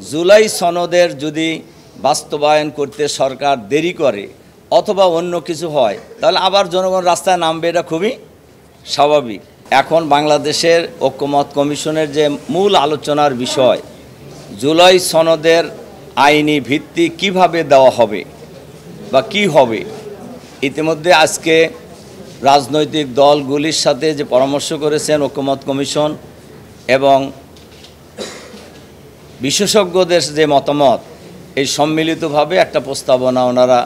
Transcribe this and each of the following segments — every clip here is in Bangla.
জুলাই সনদের যদি বাস্তবায়ন করতে সরকার দেরি করে অথবা অন্য কিছু হয় তাহলে আবার জনগণ রাস্তায় নামবে, এটা খুবই স্বাভাবিক। এখন বাংলাদেশের ঐক্যমত কমিশনের যে মূল আলোচনার বিষয়, জুলাই সনদের আইনি ভিত্তি কিভাবে দেওয়া হবে বা কি হবে, ইতিমধ্যে আজকে রাজনৈতিক দলগুলির সাথে যে পরামর্শ করেছেন ঐক্যমত কমিশন এবং বিশেষজ্ঞদের যে মতামত, এই সম্মিলিতভাবে একটা প্রস্তাবনা ওনারা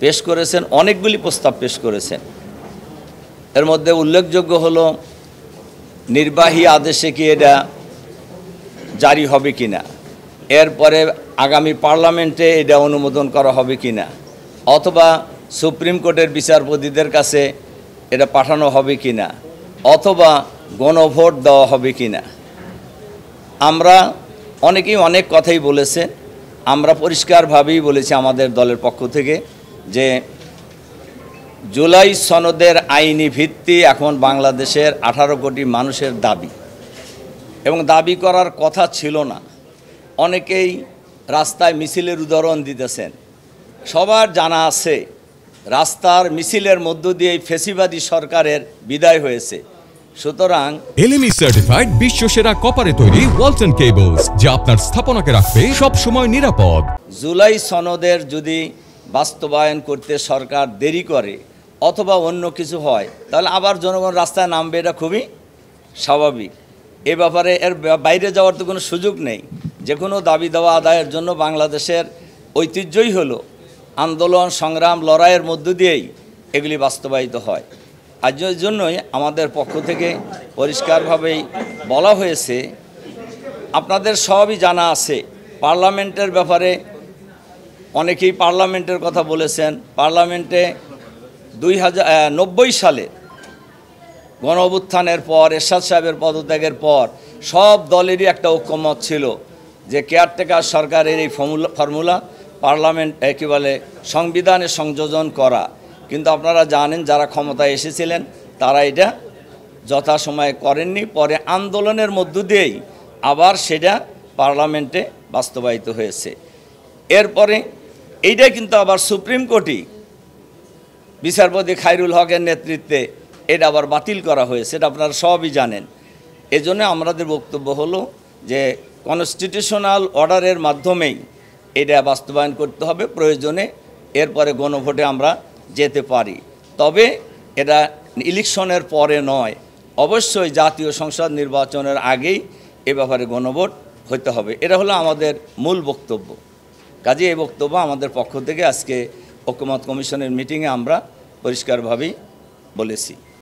পেশ করেছেন। অনেকগুলি প্রস্তাব পেশ করেছেন। এর মধ্যে উল্লেখযোগ্য হলো নির্বাহী আদেশে কি এটা জারি হবে কিনা, এরপরে আগামী পার্লামেন্টে এটা অনুমোদন করা হবে কিনা, অথবা সুপ্রিম কোর্টের বিচারপতিদের কাছে এটা পাঠানো হবে কিনা, অথবা গণভোট দেওয়া হবে কিনা। আমরা অনেকেই অনেক কথাই বলেছে, আমরা পরিষ্কারভাবেই বলেছি আমাদের দলের পক্ষ থেকে যে জুলাই সনদের আইনি ভিত্তি এখন বাংলাদেশের 18 কোটি মানুষের দাবি, এবং দাবি করার কথা ছিল না। অনেকেই রাস্তায় মিছিলের উদাহরণ দিতেছেন। সবার জানা আছে রাস্তার মিছিলের মধ্য দিয়ে ফ্যাসিবাদী সরকারের বিদায় হয়েছে। সুতরাং এলএমই সার্টিফাইড বিশ্বসেরা কপারে তৈরি ওয়ালটন কেবলস, যা আপনার স্থাপনাকে রাখবে সব সময় নিরাপদ। জুলাই সনদের যদি বাস্তবায়ন করতে সরকার দেরি করে অথবা অন্য কিছু হয় তাহলে আবার জনগণ রাস্তায় নামবে, এটা খুবই স্বাভাবিক। এ ব্যাপারে এর বাইরে যাওয়ার তো কোনো সুযোগ নেই। যে কোনো দাবি দেওয়া আদায়ের জন্য বাংলাদেশের ঐতিহ্যই হলো আন্দোলন, সংগ্রাম, লড়াইয়ের মধ্য দিয়েই এগুলি বাস্তবায়িত হয়। আর এই জন্যই আমাদের পক্ষ থেকে পরিষ্কারভাবেই বলা হয়েছে, আপনাদের সবই জানা আছে পার্লামেন্টের ব্যাপারে। অনেকেই পার্লামেন্টের কথা বলেছেন। পার্লামেন্টে 1990 সালে গণ অভ্যুত্থানের পর, এরশাদ সাহেবের পদত্যাগের পর সব দলেরই একটা ঐক্যমত ছিল যে কেয়ারটেকার সরকারের এই ফর্মুলা পার্লামেন্ট কি বলে সংবিধানে সংযোজন করা। কিন্তু আপনারা জানেন যারা ক্ষমতায় এসেছিলেন তারা এটা যথাসময়ে করেননি। পরে আন্দোলনের মধ্য দিয়েই আবার সেটা পার্লামেন্টে বাস্তবায়িত হয়েছে। এরপরে এইটা কিন্তু আবার সুপ্রিম কোর্টই বিচারপতি খায়রুল হকের নেতৃত্বে এটা আবার বাতিল করা হয়েছে, এটা আপনারা সবই জানেন। এজন্য আমাদের বক্তব্য হলো যে কনস্টিটিউশনাল অর্ডারের মাধ্যমেই এটা বাস্তবায়ন করতে হবে। প্রয়োজনে এরপরে গণভোটে আমরা যেতে পারি, তবে এটা ইলেকশনের পরে নয়, অবশ্যই জাতীয় সংসদ নির্বাচনের আগেই এ ব্যাপারে গণভোট হতে হবে। এটা হলো আমাদের মূল বক্তব্য। কাজে এই বক্তব্য আমাদের পক্ষ থেকে আজকে ঐক্যমত কমিশনের মিটিংয়ে আমরা পরিষ্কারভাবেই বলেছি।